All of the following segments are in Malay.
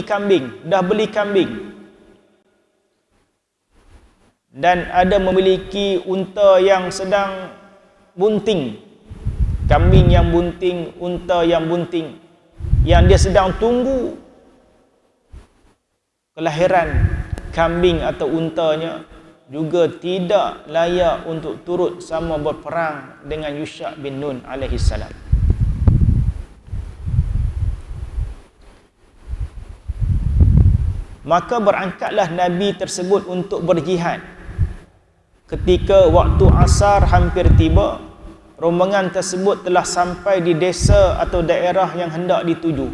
beli kambing dan ada memiliki unta yang sedang bunting, kambing yang bunting, unta yang bunting, yang dia sedang tunggu kelahiran kambing atau untanya, juga tidak layak untuk turut sama berperang dengan Yusha' bin Nun alaihi salam. Maka berangkatlah Nabi tersebut untuk berjihad. Ketika waktu asar hampir tiba, rombongan tersebut telah sampai di desa atau daerah yang hendak dituju.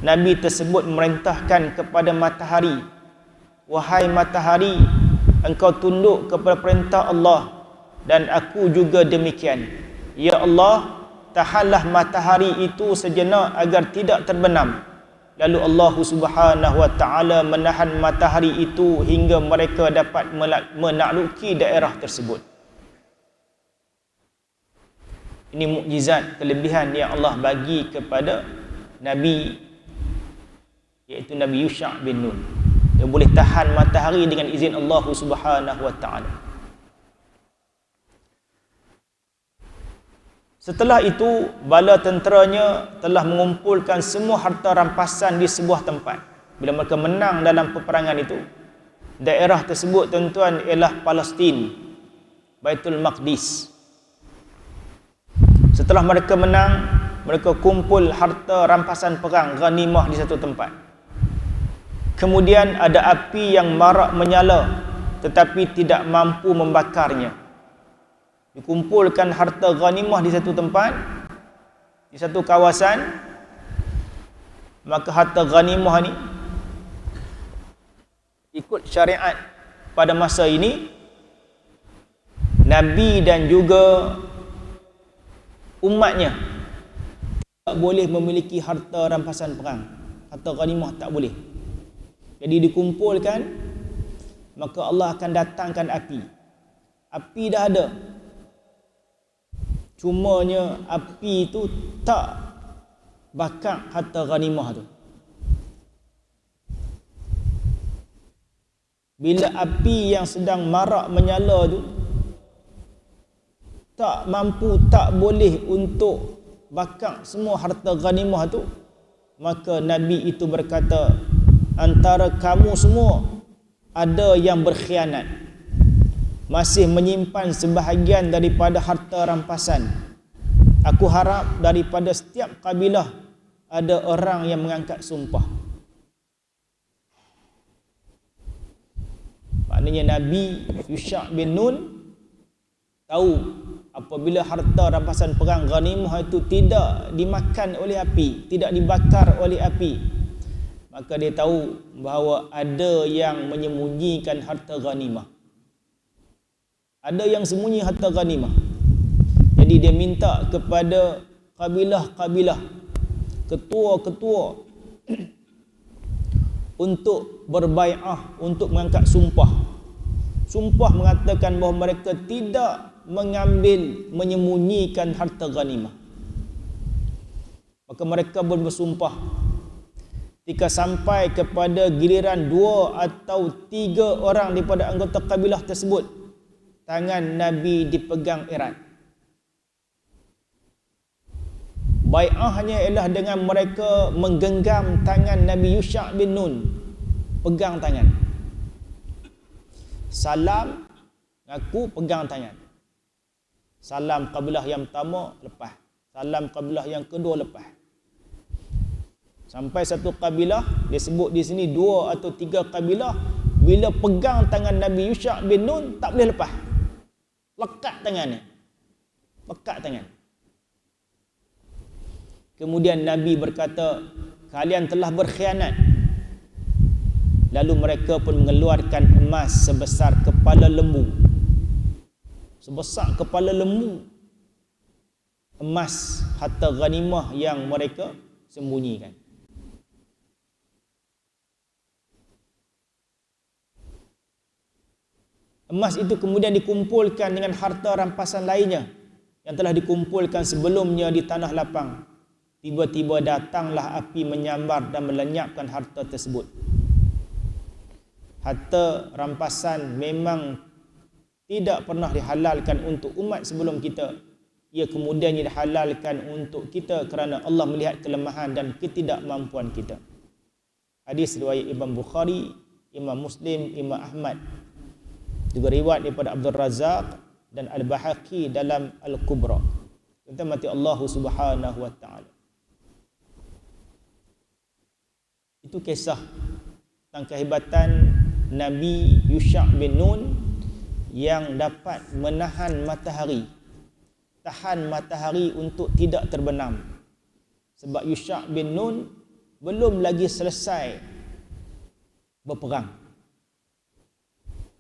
Nabi tersebut memerintahkan kepada matahari, "Wahai matahari, engkau tunduk kepada perintah Allah, dan aku juga demikian. Ya Allah, tahanlah matahari itu sejenak agar tidak terbenam." Lalu Allah Subhanahu wa taala menahan matahari itu hingga mereka dapat menakluki daerah tersebut. Ini mukjizat, kelebihan yang Allah bagi kepada Nabi, iaitu Nabi Yusha' bin Nun. Dia boleh tahan matahari dengan izin Allah Subhanahu wa taala. Setelah itu, bala tenteranya telah mengumpulkan semua harta rampasan di sebuah tempat. Bila mereka menang dalam peperangan itu, daerah tersebut tuan-tuan ialah Palestin, Baitul Maqdis. Setelah mereka menang, mereka kumpul harta rampasan perang, ghanimah di satu tempat. Kemudian ada api yang marak menyala tetapi tidak mampu membakarnya. Dikumpulkan harta ghanimah di satu tempat, di satu kawasan, maka harta ghanimah ni ikut syariat pada masa ini, Nabi dan juga umatnya tak boleh memiliki harta rampasan perang, harta ghanimah tak boleh. Jadi dikumpulkan, maka Allah akan datangkan api. Api dah ada, cumanya api itu tak bakar harta ghanimah tu. Bila api yang sedang marak menyala tu tak mampu, tak boleh untuk bakar semua harta ghanimah tu, maka Nabi itu berkata, antara kamu semua ada yang berkhianat, masih menyimpan sebahagian daripada harta rampasan. Aku harap daripada setiap kabilah ada orang yang mengangkat sumpah. Maknanya Nabi Yusha' bin Nun tahu apabila harta rampasan perang ghanimah itu tidak dimakan oleh api, tidak dibakar oleh api, maka dia tahu bahawa ada yang menyembunyikan harta ghanimah. Ada yang sembunyi harta ghanimah. Jadi dia minta kepada kabilah-kabilah, ketua-ketua untuk berbai'ah, untuk mengangkat sumpah. Sumpah mengatakan bahawa mereka tidak mengambil, menyembunyikan harta ghanimah. Maka mereka bersumpah. Ketika sampai kepada giliran 2 atau 3 orang daripada anggota kabilah tersebut, tangan Nabi dipegang erat. Bai'ahnya ialah dengan mereka menggenggam tangan Nabi Yusha' bin Nun, pegang tangan. Salam, aku pegang tangan. Salam kabilah yang pertama, lepas. Salam kabilah yang kedua, lepas. Sampai satu kabilah, dia sebut di sini 2 atau 3 kabilah, bila pegang tangan Nabi Yusha' bin Nun, tak boleh lepas. Lekat tangannya. Lekat tangan. Kemudian Nabi berkata, kalian telah berkhianat. Lalu mereka pun mengeluarkan emas sebesar kepala lembu. Sebesar kepala lembu. Emas harta ghanimah yang mereka sembunyikan. Emas itu kemudian dikumpulkan dengan harta rampasan lainnya yang telah dikumpulkan sebelumnya di tanah lapang. tiba-tiba datanglah api menyambar dan melenyapkan harta tersebut. Harta rampasan memang tidak pernah dihalalkan untuk umat sebelum kita. Ia kemudian dihalalkan untuk kita kerana Allah melihat kelemahan dan ketidakmampuan kita. Hadis riwayat Imam Bukhari, Imam Muslim, Imam Ahmad. Juga riwayat daripada Abdul Razak dan Al-Bahaqi dalam Al-Kubra. Kita mati Allah Subhanahu wa taala. Itu kisah tentang kehebatan Nabi Yusha' bin Nun yang dapat menahan matahari, tahan matahari untuk tidak terbenam. Sebab Yusha' bin Nun belum lagi selesai berperang.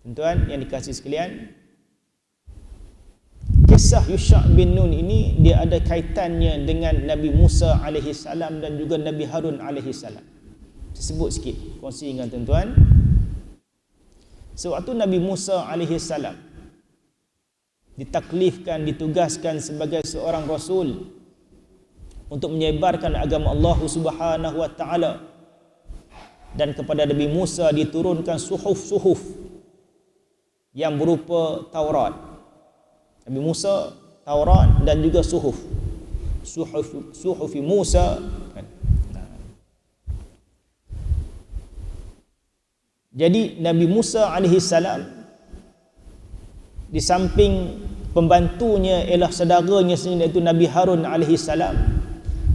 Tuan-tuan yang dikasihi sekalian, kisah Yusha' bin Nun ini dia ada kaitannya dengan Nabi Musa alaihi salam dan juga Nabi Harun alaihi salam. Sebut sikit, kongsi dengan tuan-tuan. Sewaktu Nabi Musa alaihi salam ditaklifkan, ditugaskan sebagai seorang rasul untuk menyebarkan agama Allah Subhanahu wa taala, dan kepada Nabi Musa diturunkan suhuf-suhuf yang berupa Taurat. Nabi Musa Taurat dan juga suhuf Musa. Jadi Nabi Musa alaihi salam di samping pembantunya ialah saudaranya sendiri iaitu Nabi Harun alaihi salam,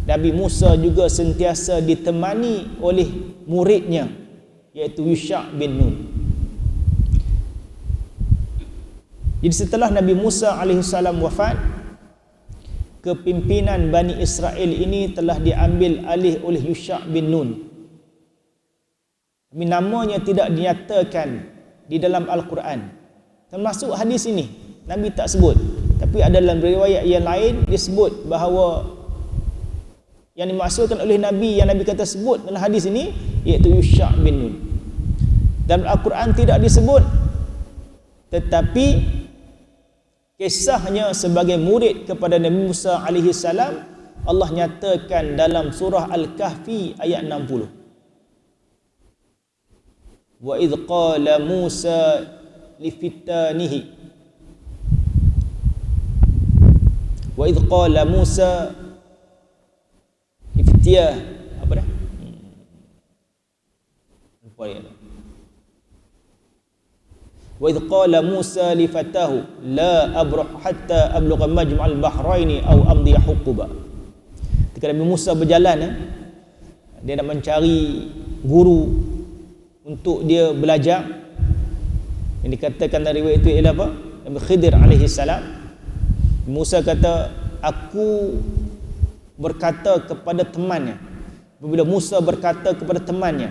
Nabi Musa juga sentiasa ditemani oleh muridnya iaitu Yusha' bin Nun. Jadi setelah Nabi Musa alaihi salam wafat, kepimpinan Bani Israel ini telah diambil alih oleh Yusha' bin Nun. Tapi namanya tidak dinyatakan di dalam Al-Quran. Termasuk hadis ini Nabi tak sebut, tapi ada dalam riwayat yang lain disebut bahawa yang dimaksudkan oleh Nabi, yang Nabi kata sebut dalam hadis ini iaitu Yusha' bin Nun. Dalam Al-Quran tidak disebut, tetapi kisahnya sebagai murid kepada Nabi Musa alaihi salam Allah nyatakan dalam surah Al-Kahfi ayat 60. Wa idh qala Musa li fitanihi, wa idh qala Musa li fitiyah, apa dah? Lupa dia. Wa idh qala Musa li fatahu la abrah hatta ablugha majma'al bahraini aw amdi huquba. Ketika Nabi Musa berjalan, dia nak mencari guru untuk dia belajar. Yang dikatakan dari riwayat itu ialah apa? Nabi Khidir alaihi salam. Musa kata, aku berkata kepada temannya. Apabila Musa berkata kepada temannya,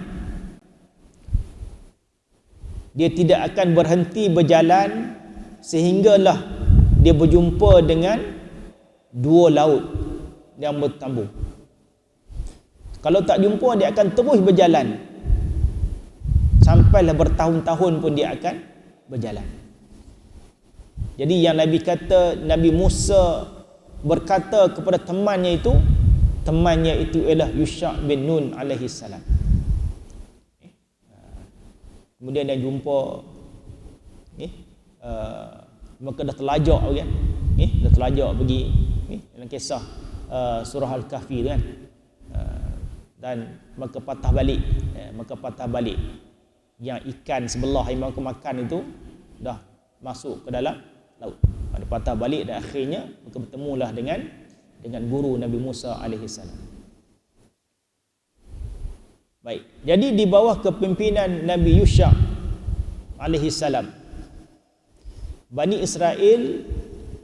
dia tidak akan berhenti berjalan sehinggalah dia berjumpa dengan dua laut yang bertambung. Kalau tak jumpa, dia akan terus berjalan sampailah bertahun-tahun pun dia akan berjalan. Jadi yang Nabi kata, Nabi Musa berkata kepada temannya itu ialah Yusha' bin Nun alaihi salam. Kemudian dia jumpa maka dah terlajak kan, dah terlajak pergi dalam kisah surah Al-Kahfi tu kan, dan maka patah balik yang ikan sebelah yang mereka makan itu dah masuk ke dalam laut. Ada patah balik dan akhirnya mereka bertemulah dengan guru Nabi Musa alaihi salam. Baik, jadi di bawah kepimpinan Nabi Yusha' alaihi salam, Bani Israel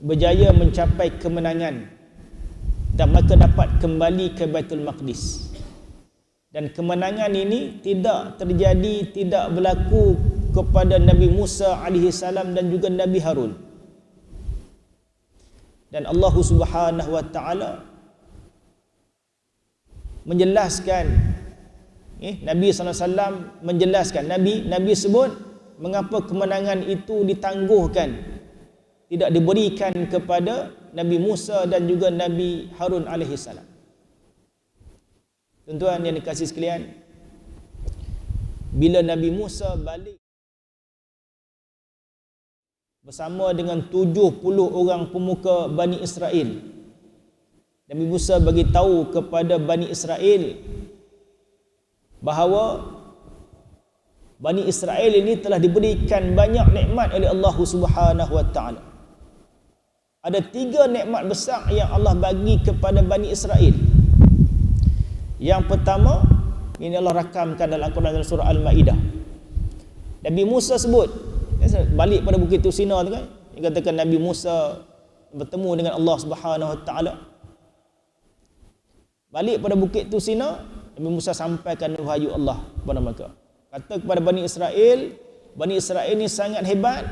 berjaya mencapai kemenangan dan mereka dapat kembali ke Baitul Maqdis. Dan kemenangan ini tidak terjadi, tidak berlaku kepada Nabi Musa alaihi salam dan juga Nabi Harun. Dan Allah Subhanahu wa taala menjelaskan, Nabi SAW menjelaskan, Nabi sebut mengapa kemenangan itu ditangguhkan, tidak diberikan kepada Nabi Musa dan juga Nabi Harun alaihi salam. Tuan-tuan yang dikasihi sekalian, bila Nabi Musa balik bersama dengan 70 orang pemuka Bani Israel, Nabi Musa bagi tahu kepada Bani Israel bahawa Bani Israel ini telah diberikan banyak nikmat oleh Allah Subhanahu wa taala. Ada 3 nikmat besar yang Allah bagi kepada Bani Israel. Yang pertama, ini Allah rakamkan dalam Al-Quran dalam surah Al-Maidah. Nabi Musa sebut, balik pada Bukit Tursina tu kan, dia katakan Nabi Musa bertemu dengan Allah Subhanahu wa taala. Balik pada Bukit Tursina, Nabi Musa sampaikan wahyu Allah kepada mereka. Kata kepada Bani Israel ni sangat hebat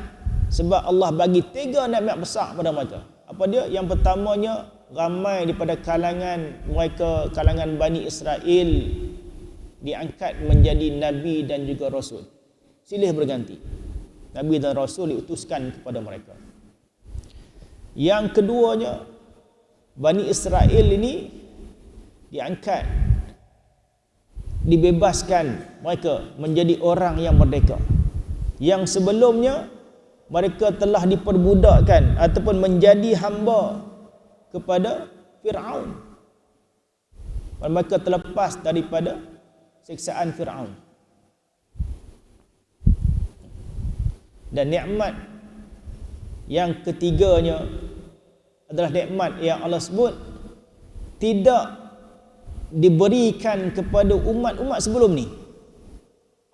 sebab Allah bagi 3 nikmat besar pada mereka. Apa dia? Yang pertamanya, ramai daripada kalangan mereka, kalangan Bani Israel diangkat menjadi nabi dan juga rasul. Silih berganti. Nabi dan rasul diutuskan kepada mereka. Yang keduanya, Bani Israel ini diangkat, dibebaskan mereka menjadi orang yang merdeka. Yang sebelumnya mereka telah diperbudakkan ataupun menjadi hamba kepada Fir'aun. Mereka terlepas daripada siksaan Fir'aun. Dan nikmat yang ketiganya adalah nikmat yang Allah sebut tidak diberikan kepada umat-umat sebelum ni.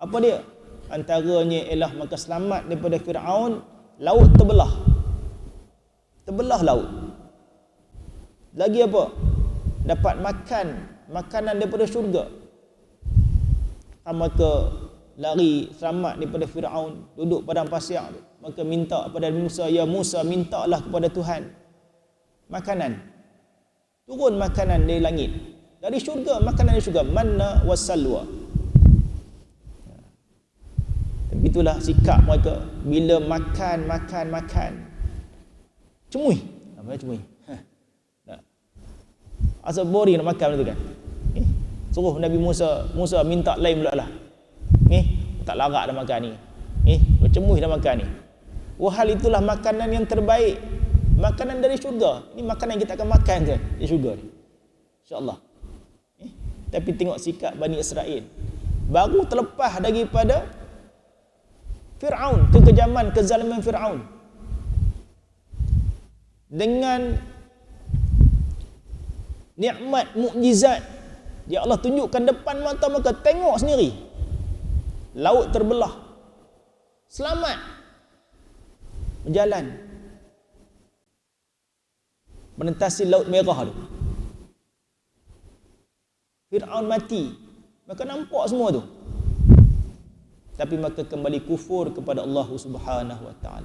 Apa dia? Antaranya ialah maka selamat daripada Fir'aun, laut terbelah. Terbelah laut. Lagi apa? Dapat makan makanan daripada syurga. Maka lari selamat daripada Fir'aun, duduk padang pasir tu. Maka minta kepada Musa, ya Musa, mintalah kepada Tuhan makanan. Turun makanan dari langit. Dari syurga, makanan dari syurga, manna wassalwa. Tapi itulah sikap mereka bila makan. Cemui. Apa cemui? Asal boring nak makan tu kan. Suruh Nabi Musa minta lain pula lah. Tak larat dah makan ni. Bercemuih dah makan ni. Hal itulah makanan yang terbaik. Makanan dari syurga. Ini makanan yang kita akan makan kan di syurga ni. InsyaAllah. Tapi tengok sikap Bani Israel. Baru terlepas daripada Fir'aun, kekejaman, kezaliman Fir'aun. Dengan nikmat mukjizat yang Allah tunjukkan depan mata mereka, tengok sendiri. Laut terbelah. Selamat. Berjalan. Menentasi Laut Merah tu. Fir'aun mati. Maka nampak semua tu. Tapi maka kembali kufur kepada Allah Subhanahu wa taala.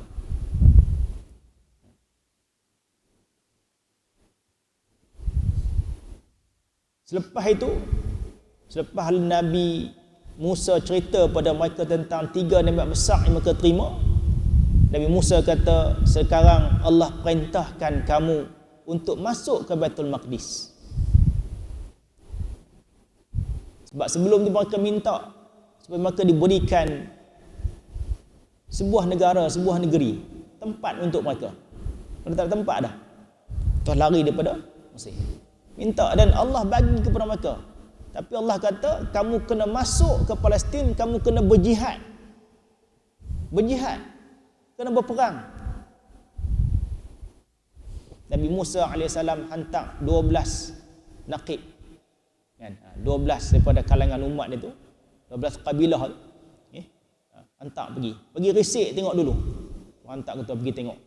Selepas Nabi Musa cerita pada mereka tentang 3 nikmat besar yang mereka terima, Nabi Musa kata, sekarang Allah perintahkan kamu untuk masuk ke Baitul Maqdis. Sebab sebelum tu mereka minta supaya mereka diberikan sebuah negara, sebuah negeri, tempat untuk mereka. Mereka tak ada tempat dah. Terus lari daripada Mesir. Minta dan Allah bagi kepada mereka. Tapi Allah kata, kamu kena masuk ke Palestin, kamu kena berjihad. Berjihad. Kena berperang. Nabi Musa AS hantar 12 naqib. Kan? 12 daripada kalangan umat dia tu. 12 kabilah tu. Hantar pergi. Pergi risik tengok dulu. Hantar kata pergi tengok.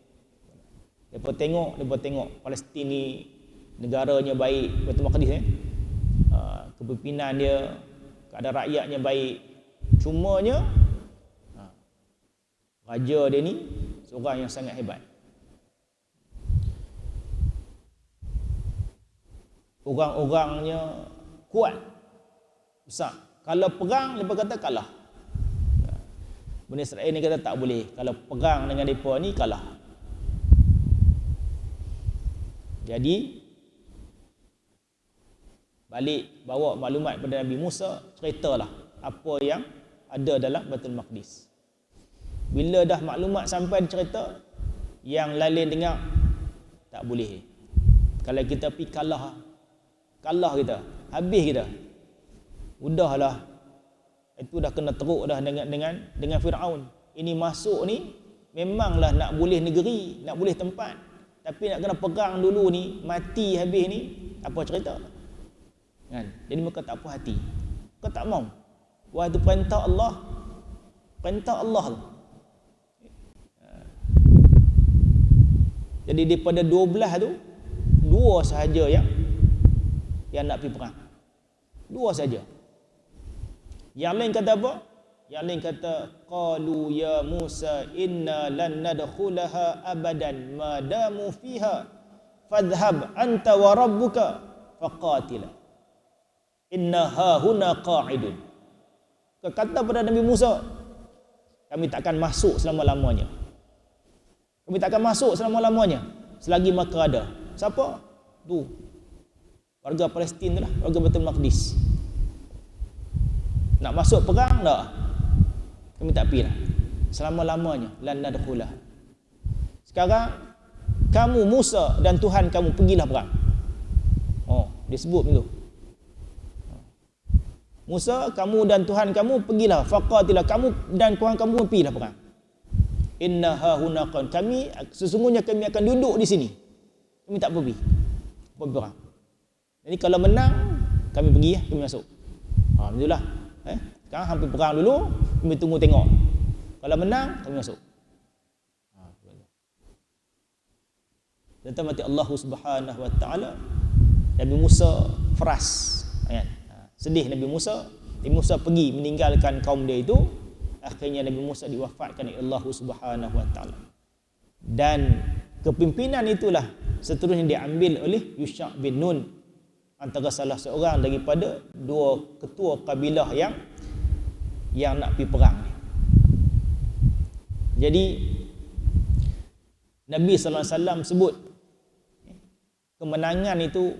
Mereka tengok Palestin ni negaranya baik, Baitul Maqdis kepimpinan dia, keadaan rakyatnya baik. Cumanya raja dia ni seorang yang sangat hebat. Orang-orangnya kuat, besar. Kalau perang, mereka kata kalah. Bani Israel ni kata tak boleh. Kalau perang dengan mereka ni, kalah. Jadi balik bawa maklumat kepada Nabi Musa, ceritalah apa yang ada dalam Baitul Maqdis. Bila dah maklumat sampai cerita, yang lain dengar tak boleh. Kalau kita pergi kalah kita, habis kita. Udahlah. Itu dah kena teruk dah dengan Firaun. Ini masuk ni memanglah nak boleh negeri, nak boleh tempat. Tapi nak kena perang dulu ni, mati habis ni, apa cerita? Kan? Jadi mereka tak puas hati. Mereka tak mau. Wah, itu perintah Allah. Perintah Allah tu. Jadi daripada 12 tu, 2 sahaja yang nak pergi perang. 2 sahaja. Yang lain kata apa? Yang lain kata, qalu ya Musa inna lan nadkhulaha abadan ma damu fiha fadhhab anta wa rabbuka faqatila inna hahuna qa'idun. Kata pada Nabi Musa, kami takkan masuk selama-lamanya. Kami takkan masuk selama-lamanya selagi mereka ada. Siapa? Tu. Warga Palestin tu lah, warga Baitul Maqdis. Nak masuk perang tak? Kami tak pergi lah. Selama-lamanya lan nadkhulah. Sekarang kamu Musa dan Tuhan kamu pergilah perang. Oh, dia sebut begitu. Musa, kamu dan Tuhan kamu pergilah, faqatilah, kamu dan Tuhan kamu pergilah perang. Inna hahuna qan, kami sesungguhnya kami akan duduk di sini. Kami tak pergi perang. Jadi kalau menang, kami pergi ya, kami masuk. Alhamdulillah. Sekarang hampir perang dulu, kami tunggu tengok. Kalau menang, kami masuk. Dan mati Allah Subhanahu wa taala, Nabi Musa fras. Sedih Nabi Musa. Nabi Musa pergi meninggalkan kaum dia itu. Akhirnya Nabi Musa diwafatkan oleh Allah Subhanahu wa taala. Dan kepimpinan itulah seterusnya diambil oleh Yusha' bin Nun, antara salah seorang daripada 2 ketua kabilah yang nak pergi perang. Jadi Nabi sallallahu alaihi wasallam sebut kemenangan itu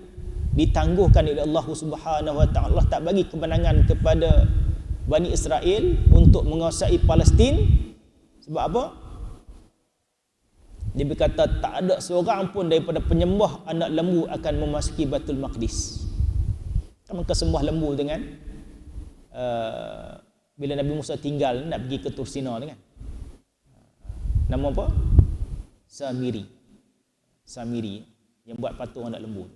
ditangguhkan oleh Allah Subhanahu wa taala. Allah tak bagi kemenangan kepada Bani Israel untuk menguasai Palestin. Sebab apa? Dia berkata tak ada seorang pun daripada penyembah anak lembu akan memasuki Baitul Maqdis. Mereka sembah lembu dengan bila Nabi Musa tinggal nak pergi ke Tursina kan. Nama apa? Samiri yang buat patung anak lembu.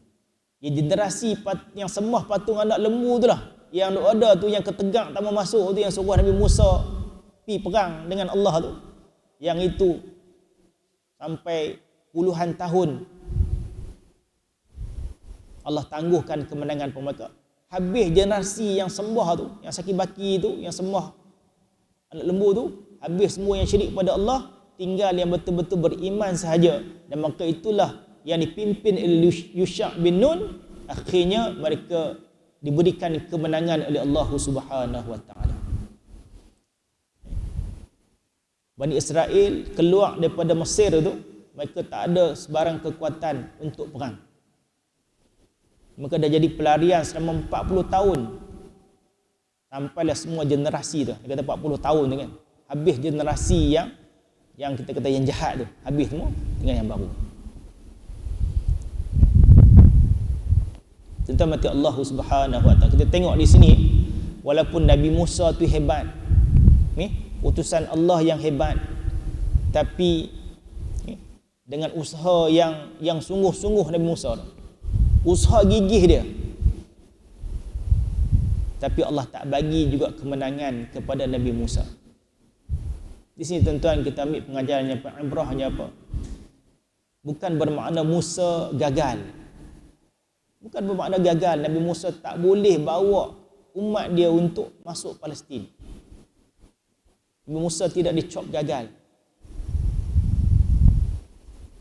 Yang generasi yang sembah patung anak lembu tu lah, yang ada tu, yang ketegak tak mau masuk tu, yang suruh Nabi Musa pergi perang dengan Allah tu. Yang itu sampai puluhan tahun Allah tangguhkan kemenangan mereka. Habis generasi yang sembah tu, yang saki-baki tu, yang sembah anak lembu tu, habis semua yang syirik pada Allah, tinggal yang betul-betul beriman sahaja. Dan maka itulah yang dipimpin oleh Yusha' bin Nun. Akhirnya mereka diberikan kemenangan oleh Allah Subhanahu wa taala. Bani Israel keluar daripada Mesir tu, mereka tak ada sebarang kekuatan untuk perang. Mereka dah jadi pelarian selama 40 tahun. Sampailah semua generasi tu. Dia kata 40 tahun tu kan. Habis generasi yang kita kata yang jahat tu, habis semua, tinggal yang baru. Tentang mati Allah Subhanahu wa taala. Kita tengok di sini, walaupun Nabi Musa tu hebat, utusan Allah yang hebat, tapi dengan usaha yang sungguh-sungguh Nabi Musa tu, usaha gigih dia, tapi Allah tak bagi juga kemenangan kepada Nabi Musa. Di sini tuan-tuan kita ambil pengajarannya, ibrahnya apa? Bukan bermakna Musa gagal. Bukan bermakna gagal. Nabi Musa tak boleh bawa umat dia untuk masuk Palestin. Nabi Musa tidak dicop gagal.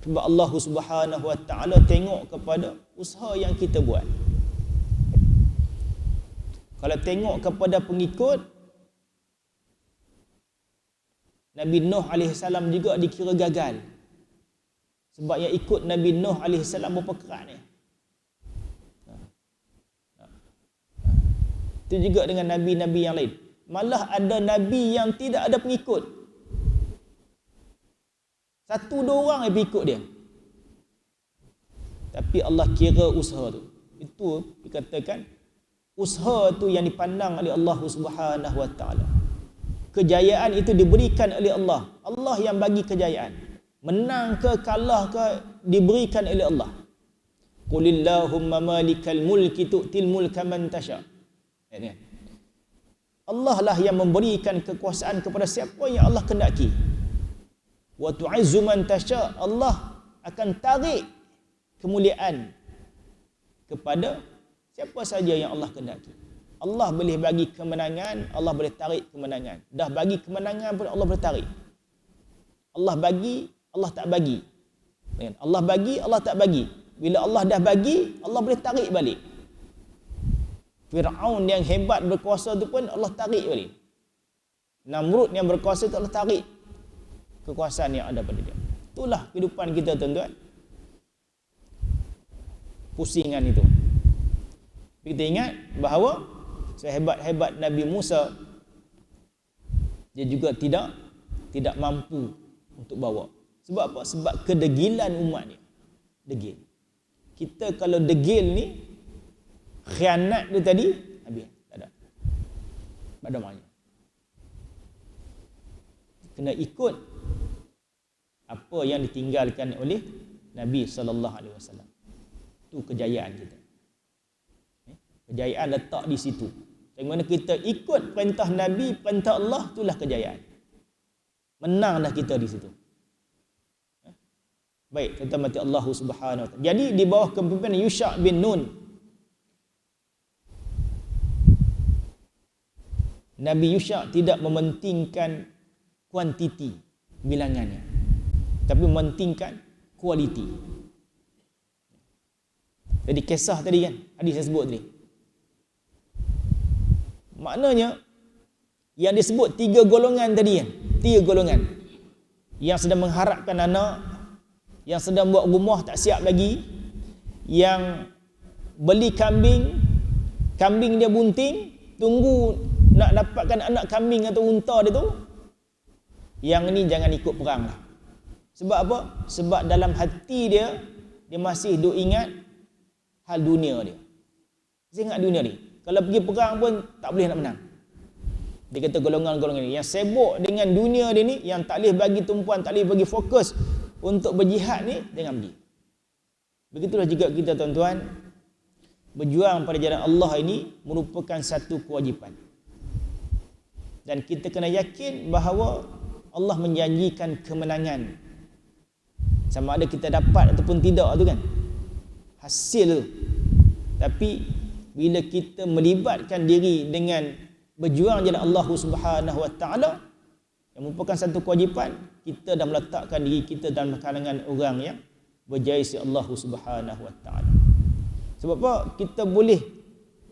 Sebab Allah Subhanahu wa taala tengok kepada usaha yang kita buat. Kalau tengok kepada pengikut, Nabi Nuh AS juga dikira gagal. Sebab yang ikut Nabi Nuh AS berapa kerat ni? Itu juga dengan nabi-nabi yang lain. Malah ada nabi yang tidak ada pengikut. Satu dua orang yang pengikut dia. Tapi Allah kira usaha tu. Itu dikatakan usaha tu yang dipandang oleh Allah Subhanahu Wa Taala. Kejayaan itu diberikan oleh Allah. Allah yang bagi kejayaan. Menang ke kalah ke diberikan oleh Allah. Qulillahumma malikal mulki tu'til mulka man tasha. Allah lah yang memberikan kekuasaan kepada siapa yang Allah kehendaki. Wa tu'izzu man tasha. Allah akan tarik kemuliaan kepada siapa saja yang Allah kehendaki. Allah boleh bagi kemenangan, Allah boleh tarik kemenangan. Dah bagi kemenangan pun Allah boleh tarik. Allah bagi, Allah tak bagi. Allah bagi, Allah tak bagi. Bila Allah dah bagi, Allah boleh tarik balik. Fir'aun yang hebat berkuasa tu pun Allah tarik balik. Namrud yang berkuasa tu Allah tarik kekuasaan yang ada pada dia. Itulah kehidupan kita, tuan-tuan. Pusingan itu. Kita ingat bahawa sehebat-hebat Nabi Musa, dia juga tidak mampu untuk bawa. Sebab apa? Sebab kedegilan umat ni. Degil. Kita kalau degil ni, khianat tu tadi, habis. Tak ada. Pada maknanya. Kena ikut apa yang ditinggalkan oleh Nabi SAW. Itu kejayaan kita. Kejayaan letak di situ. Bagaimana kita ikut perintah Nabi, perintah Allah, itulah kejayaan. Menanglah kita di situ. Baik, kita mati Allah Subhanahu Wa Taala. Jadi di bawah kepimpinan Yusha' bin Nun, Nabi Yusha' tidak mementingkan kuantiti bilangannya, tapi mementingkan kualiti. Jadi kisah tadi kan, hadis saya sebut tadi. Maknanya yang disebut 3 golongan tadi kan, 3 golongan. Yang sedang mengharapkan anak, yang sedang buat rumah tak siap lagi, yang beli kambing, kambing dia bunting, tunggu nak dapatkan anak kambing atau unta dia tu. Yang ni jangan ikut perang lah. Sebab apa? Sebab dalam hati dia masih duk ingat hal dunia dia. Masih ingat dunia dia. Kalau pergi perang pun tak boleh nak menang. Dia kata golongan-golongan ni yang sibuk dengan dunia dia ni, yang tak boleh bagi tumpuan, tak boleh bagi fokus untuk berjihad ni, jangan pergi. Begitulah juga kita, tuan-tuan, berjuang pada jalan Allah ini merupakan satu kewajipan. Dan kita kena yakin bahawa Allah menjanjikan kemenangan. Sama ada kita dapat ataupun tidak tu kan, hasil tu. Tapi bila kita melibatkan diri dengan berjuang jalan Allah Subhanahu Wa Taala, yang merupakan satu kewajipan, kita dah meletakkan diri kita dalam kalangan orang yang berjaya si Allah Subhanahu Wa Taala. Sebab apa? Kita boleh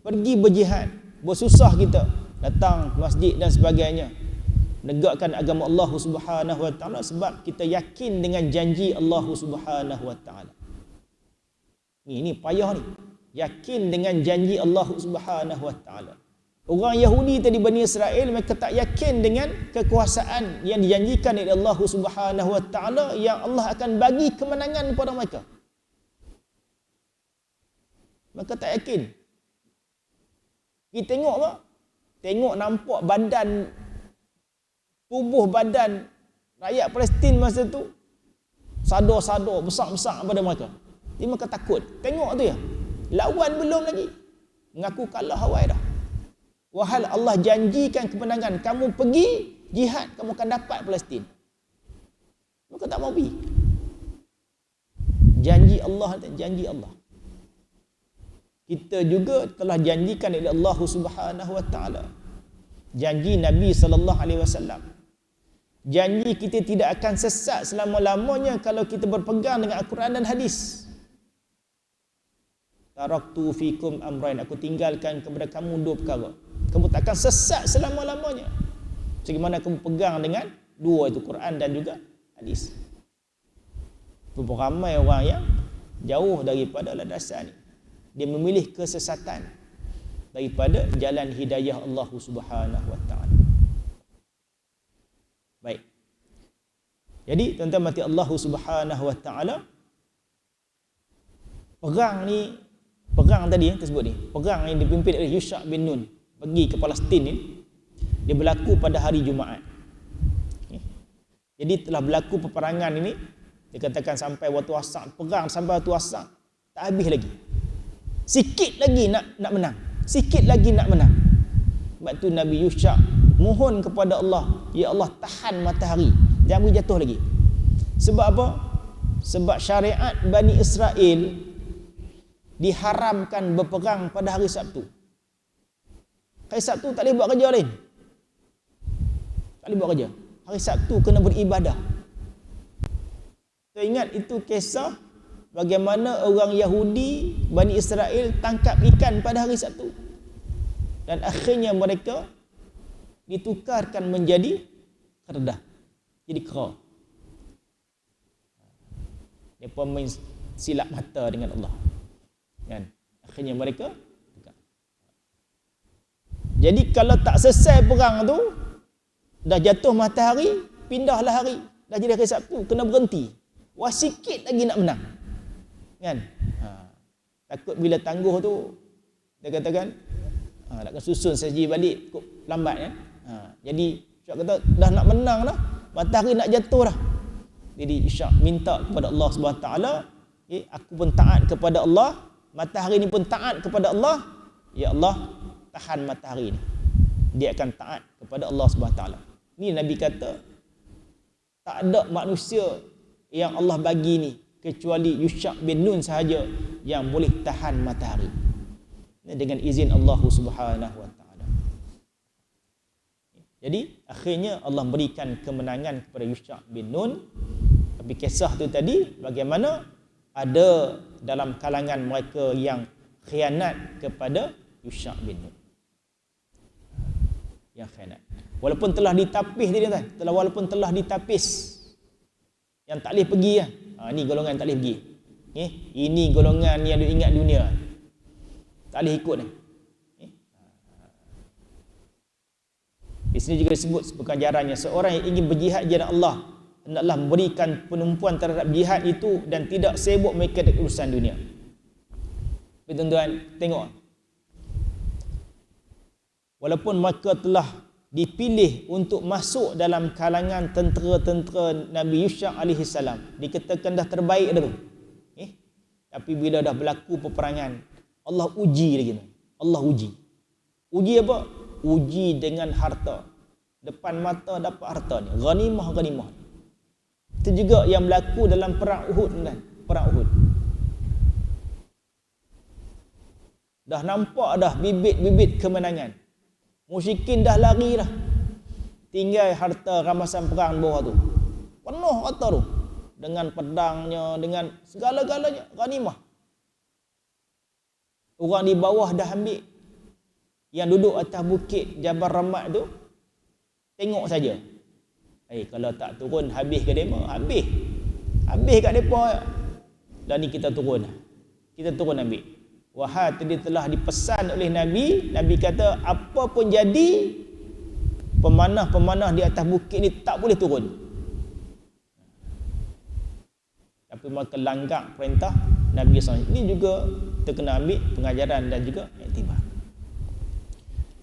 pergi berjihad, bersusah kita, datang ke masjid dan sebagainya, menegakkan agama Allah Subhanahu Wa Taala sebab kita yakin dengan janji Allah Subhanahu Wa Taala. Ini payah ni. Yakin dengan janji Allah Subhanahu Wa Taala. Orang Yahudi tadi, Bani Israel, mereka tak yakin dengan kekuasaan yang dijanjikan oleh Allah Subhanahu Wa Taala, yang Allah akan bagi kemenangan kepada mereka. Mereka tak yakin. Kita tengok apa? Tengok nampak badan, tubuh badan rakyat Palestin masa tu sadar-sadar, besar-besar pada mereka. Jadi mereka takut. Tengok tu ya. Lawan belum lagi. Mengaku kalah awal dah. Wahal Allah janjikan kemenangan, kamu pergi jihad, kamu akan dapat Palestin. Mereka tak mau pergi. Janji Allah, janji Allah. Kita juga telah janjikan oleh Allah Subhanahu Wa Taala. Janji Nabi sallallahu alaihi wasallam. Janji kita tidak akan sesat selama-lamanya kalau kita berpegang dengan Al-Quran dan hadis. Taraktu fikum amrain, aku tinggalkan kepada kamu 2 perkara. Kamu takkan sesat selama-lamanya sebagaimana kamu pegang dengan 2 itu, Quran dan juga hadis. Berapa ramai orang yang jauh daripada landasan ni. Dia memilih kesesatan. daripada jalan hidayah Allah Subhanahu wa taala. Baik. Jadi tuan-tuan mati Allah Subhanahu wa taala, perang tadi yang tersebut ni, perang yang dipimpin oleh Yusha' bin Nun pergi ke Palestin ni, dia berlaku pada hari Jumaat. Jadi telah berlaku peperangan ini, dikatakan sampai waktu asar, perang sampai waktu asar, tak habis lagi. Sikit lagi nak menang. Sikit lagi nak menang. Sebab tu Nabi Yusha' mohon kepada Allah, ya Allah tahan matahari, jangan beri jatuh lagi. Sebab apa? Sebab syariat Bani Israel diharamkan berperang pada hari Sabtu. Hari Sabtu tak boleh buat kerja lain. Tak boleh buat kerja. Hari Sabtu kena beribadah. Saya ingat itu kisah bagaimana orang Yahudi Bani Israel tangkap ikan pada hari Sabtu. Dan akhirnya mereka ditukarkan menjadi keredah. Jadi kera. Mereka main silap mata dengan Allah. Kan? Akhirnya mereka tukar. Jadi kalau tak selesai perang tu, dah jatuh matahari, pindahlah hari. Dah jadi hari Sabtu, kena berhenti. Wah, sikit lagi nak menang. Kan? Takut bila tangguh tu, dia katakan, nak susun saji balik, cukup lambat kan? Jadi, Ishak kata, dah nak menang dah. Matahari nak jatuh dah. Jadi, Ishak minta kepada Allah SWT, aku pun taat kepada Allah, matahari ni pun taat kepada Allah. Ya Allah, tahan matahari ni. Dia akan taat kepada Allah SWT. Ni Nabi kata, tak ada manusia yang Allah bagi ni kecuali Yusha' bin Nun sahaja yang boleh tahan matahari. Dengan izin Allah Subhanahu wa taala. Jadi akhirnya Allah berikan kemenangan kepada Yusha' bin Nun. Tapi kisah tu tadi bagaimana ada dalam kalangan mereka yang khianat kepada Yusha' bin Nun. Yang khianat. Walaupun telah ditapis dia kan, walaupun telah ditapis, yang tak boleh pergi kan. Ni golongan tak boleh pergi. Ini golongan yang dia ingat dunia. Tak boleh ikut ni. Di sini juga disebut pengajarannya, seorang yang ingin berjihad jalan Allah hendaklah memberikan penumpuan terhadap jihad itu dan tidak sibuk mereka dengan urusan dunia. Tuan-tuan, tengok. Walaupun mereka telah dipilih untuk masuk dalam kalangan tentera-tentera Nabi Yusha' alaihi salam, dikatakan dah terbaik dah tu. Tapi bila dah berlaku peperangan, Allah uji lagi tu. Allah uji. Uji apa? Uji dengan harta. Depan mata dapat harta ni. Ghanimah. Itu juga yang berlaku dalam perang Uhud kan? Perang Uhud. Dah nampak dah bibit-bibit kemenangan. Musyrikin dah lari dah. Tinggal harta ramasan perang bawah tu. Penuh harta tu. Dengan pedangnya, dengan segala-galanya. Ghanimah. Orang di bawah dah ambil. Yang duduk atas bukit Jabal Ramat tu, tengok saja. Kalau tak turun, habis ke mereka? Habis. Habis kat mereka. Dan ni kita turun. Kita turun ambil. Wahai tadi telah dipesan oleh Nabi. Nabi kata, apa pun jadi, pemanah-pemanah di atas bukit ni tak boleh turun. Tapi mereka langgar perintah Nabi SAW. Ini juga kita kena ambil pengajaran dan juga iktibar.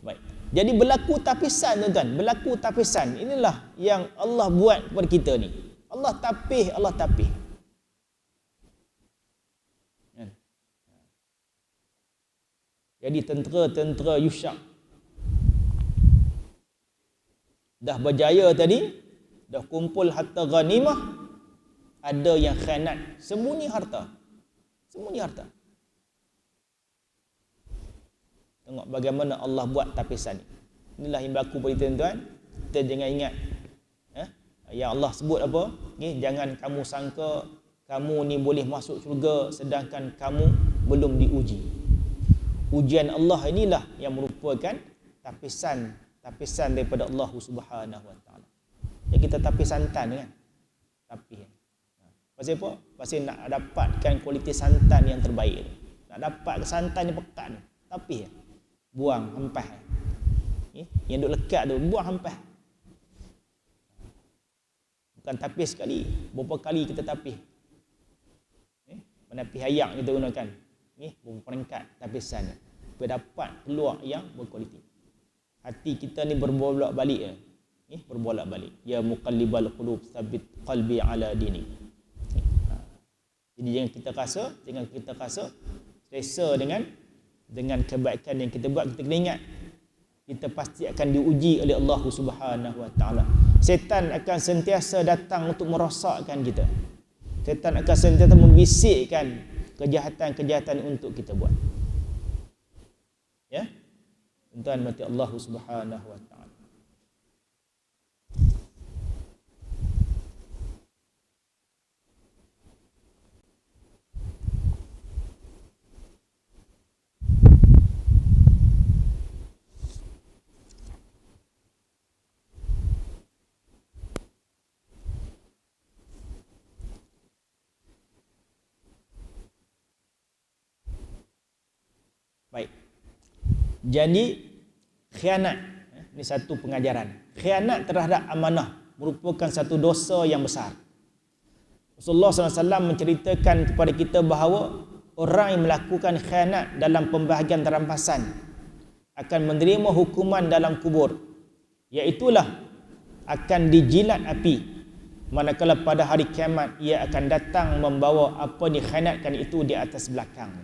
Baik. Jadi berlaku tapisan tuan-tuan. Berlaku tapisan. Inilah yang Allah buat kepada kita ni. Allah tapih, Allah tapih. Jadi tentera-tentera Yusha' dah berjaya tadi, dah kumpul harta ghanimah, ada yang khianat, sembunyi harta. Sembunyi harta. Tengok bagaimana Allah buat tapisan ni. Inilah yang berlaku pada tuan-tuan. Kita jangan ingat yang Allah sebut apa? Jangan kamu sangka kamu ni boleh masuk syurga sedangkan kamu belum diuji. Ujian Allah inilah yang merupakan tapisan daripada Allah Subhanahu wa taala. Yang kita tapis santan kan? Tapis. Pasal apa? Pasal nak dapatkan kualiti santan yang terbaik. Nak dapat santan yang pekat. Tapis. buang hempas. Yang duk lekat tu buang hempas. Bukan tapis sekali, berapa kali kita tapis. Menapis ayak kita gunakan. Berapa peringkat tapisan supaya dapat peluang yang berkualiti. Hati kita ni berbolak-balik. Berbolak-balik. Ya muqallibal qulub tsabbit qalbi ala dini. Jadi jangan kita rasa selesa dengan kebaikan yang kita buat. Kita kena ingat kita pasti akan diuji oleh Allah Subhanahu Wa Taala. Setan akan sentiasa datang untuk merosakkan kita. Setan akan sentiasa membisikkan kejahatan-kejahatan untuk kita buat. Ya, tuan mati Allah Subhanahu Wa Taala. Baik. Jadi khianat, ini satu pengajaran. Khianat terhadap amanah merupakan satu dosa yang besar. Rasulullah SAW menceritakan kepada kita bahawa orang yang melakukan khianat dalam pembahagian rampasan akan menerima hukuman dalam kubur, iaitulah akan dijilat api, manakala pada hari kiamat ia akan datang membawa apa dikhianatkan itu di atas belakang.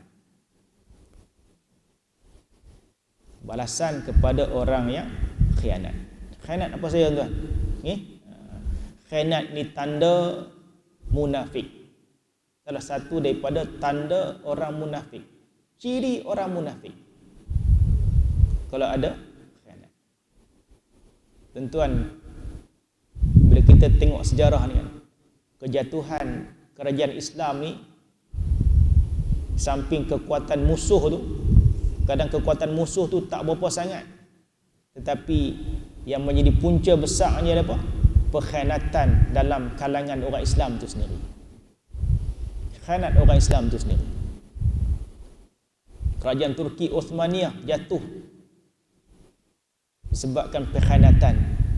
Balasan kepada orang yang khianat. Khianat apa saja tuan? Khianat ni tanda munafik. Salah satu daripada tanda orang munafik. Ciri orang munafik. Kalau ada khianat. Tuan-tuan, bila kita tengok sejarah ni, kejatuhan kerajaan Islam ni, samping kekuatan musuh tu, kadang kekuatan musuh tu tak berapa sangat, tetapi yang menjadi punca besarnya adalah apa? Pengkhianatan dalam kalangan orang Islam itu sendiri. Khianat orang Islam itu sendiri. Kerajaan Turki Osmaniyah jatuh disebabkan pengkhianatan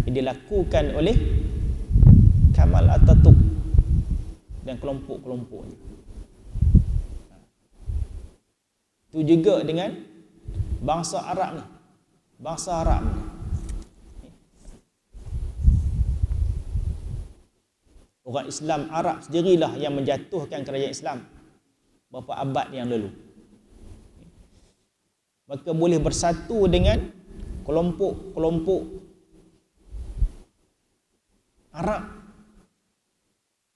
yang dilakukan oleh Kamal Atatürk dan kelompok-kelompoknya. Itu juga dengan bangsa Arab ni. Bangsa Arab ni. Orang Islam Arab sendirilah yang menjatuhkan kerajaan Islam beberapa abad yang lalu. Maka boleh bersatu dengan kelompok-kelompok Arab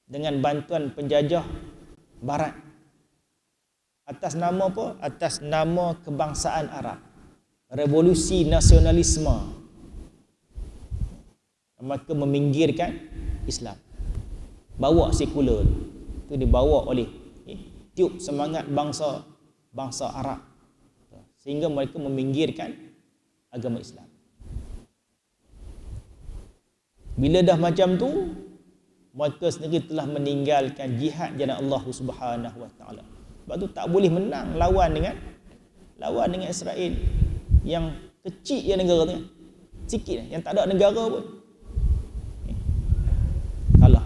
dengan bantuan penjajah Barat. Atas nama apa? Atas nama kebangsaan Arab. Revolusi nasionalisme. Maka meminggirkan Islam. Bawa sekular. Itu dibawa oleh tiup semangat bangsa Arab. Sehingga mereka meminggirkan agama Islam. Bila dah macam tu, mereka sendiri telah meninggalkan jihad jalan Allah Subhanahu Wa Taala. Sebab tu tak boleh menang lawan dengan Israel yang kecil yang negara tu, sikit yang tak ada negara pun kalah.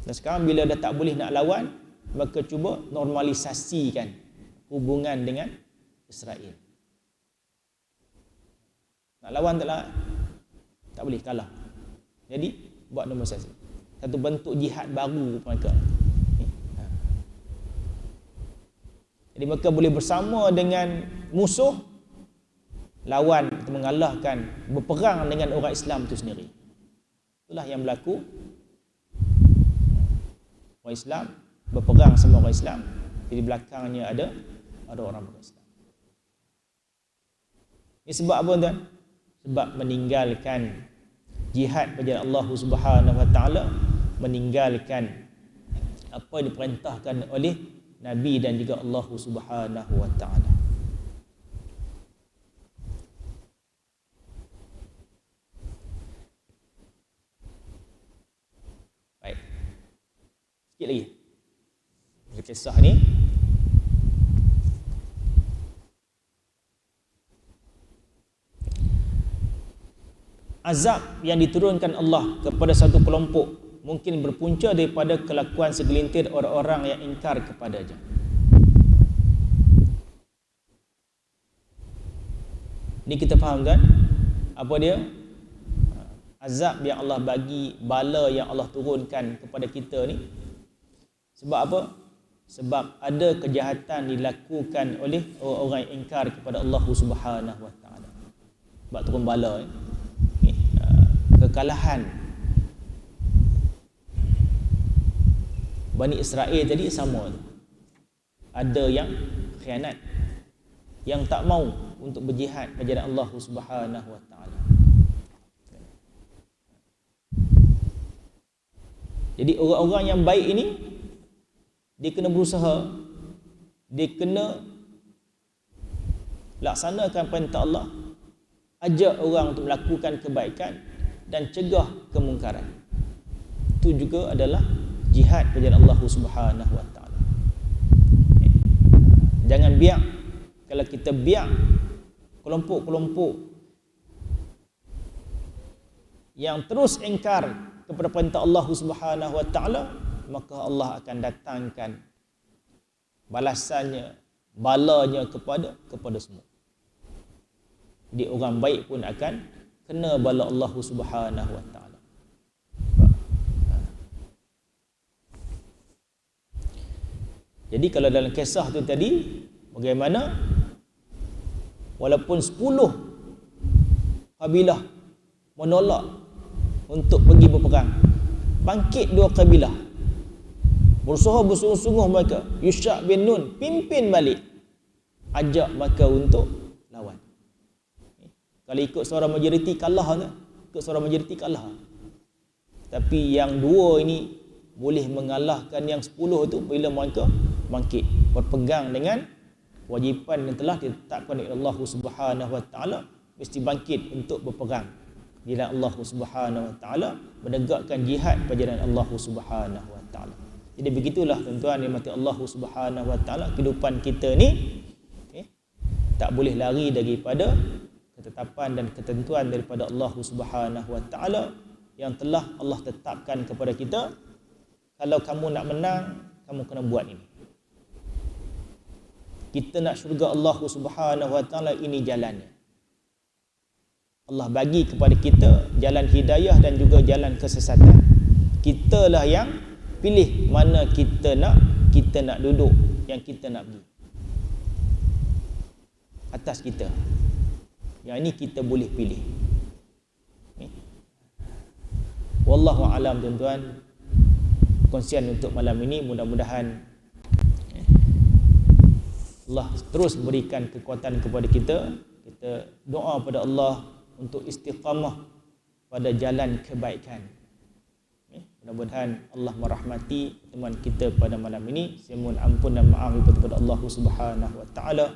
Dan sekarang bila dah tak boleh nak lawan, maka cuba normalisasikan hubungan dengan Israel. Nak lawan tak boleh, kalah. Jadi buat normalisasi, satu bentuk jihad baru mereka. Jadi mereka boleh bersama dengan musuh, lawan atau mengalahkan, berperang dengan orang Islam itu sendiri. Itulah yang berlaku. Orang Islam berperang sama orang Islam, di belakangnya ada orang Islam. Ini sebab apa tuan? Sebab meninggalkan jihad berjalan Allah Subhanahu Wa Taala, meninggalkan apa yang diperintahkan oleh Nabi dan juga Allah Subhanahu Wa Taala. Baik. Sikit lagi. Kisah ni azab yang diturunkan Allah kepada satu kelompok mungkin berpunca daripada kelakuan segelintir orang-orang yang ingkar kepadanya. Ini kita faham kan? Apa dia? Azab yang Allah bagi, bala yang Allah turunkan kepada kita ni. Sebab apa? Sebab ada kejahatan dilakukan oleh orang-orang yang ingkar kepada Allah Subhanahu Wa Taala. Sebab turun bala ni. Kekalahan Bani Israel tadi sama. Ada yang khianat, yang tak mau untuk berjihad pada jalan Allah Subhanahu Wa Taala. Jadi orang-orang yang baik ini, dia kena berusaha, dia kena laksanakan perintah Allah, ajak orang untuk melakukan kebaikan dan cegah kemungkaran. Itu juga adalah jihad pada jalan Allah Subhanahu Wa Taala. Jangan biar, kalau kita biar kelompok-kelompok yang terus ingkar kepada perintah Allah Subhanahu Wa Taala, maka Allah akan datangkan balasannya, balanya kepada semua. Jadi orang baik pun akan kena bala Allah Subhanahu Wa Taala. Jadi kalau dalam kisah tu tadi, bagaimana walaupun 10 kabilah menolak untuk pergi berperang, bangkit 2 kabilah, berusaha bersungguh-sungguh mereka. Yusha' bin Nun pimpin balik, ajak mereka untuk lawan. Kalau ikut suara majoriti kalah tak? Ikut suara majoriti kalah. Tapi yang 2 ini boleh mengalahkan yang 10 itu bila mereka bangkit, berpegang dengan kewajipan yang telah ditetapkan oleh Allah Subhanahu Wa Taala, mesti bangkit untuk berperang di jalan Allah Subhanahu Wa Taala, menegakkan jihad pada jalan Allah Subhanahu Wa Taala. Jadi begitulah tuan-tuan nikmati Allah Subhanahu Wa Taala, kehidupan kita ni tak boleh lari daripada ketetapan dan ketentuan daripada Allah Subhanahu Wa Taala yang telah Allah tetapkan kepada kita. Kalau kamu nak menang, kamu kena buat ini. Kita nak syurga Allah Subhanahu Wa Taala, ini jalannya. Allah bagi kepada kita jalan hidayah dan juga jalan kesesatan. Kitalah yang pilih mana kita nak duduk, yang kita nak pergi. Atas kita. Yang ini kita boleh pilih. Wallahu a'lam tuan-tuan. Kongsian untuk malam ini, mudah-mudahan Allah terus berikan kekuatan kepada kita. Kita doa pada Allah untuk istiqamah pada jalan kebaikan. Mudah-mudahan Allah merahmati teman kita pada malam ini. Saya mohon ampun dan maaf kepada Allah Subhanahu Wa Taala.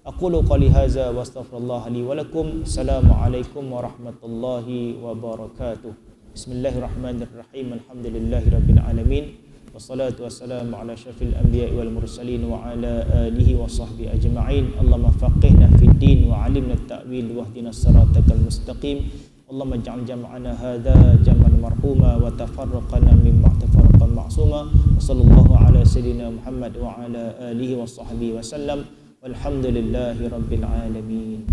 Aqulu qali hadza wa astaghfirullah li wa lakum. Assalamualaikum warahmatullahi wabarakatuh. Bismillahirrahmanirrahim. Alhamdulillahirabbil alamin. Wassalatu wassalamu ala syafil anbiya'i wal mursalin wa ala alihi wa sahbihi ajma'in. Allahumma faqihna fid din wa 'allimna at-ta'wil wa hdina as-siratal mustaqim. Allahumma ij'al jam'ana hadza jam'an marhuma wa tafarraqana mimma tafarraqa ma'suma. Wa sallallahu ala sayyidina Muhammad wa ala alihi wa sahbihi wa sallam. Walhamdulillahi rabbil alamin.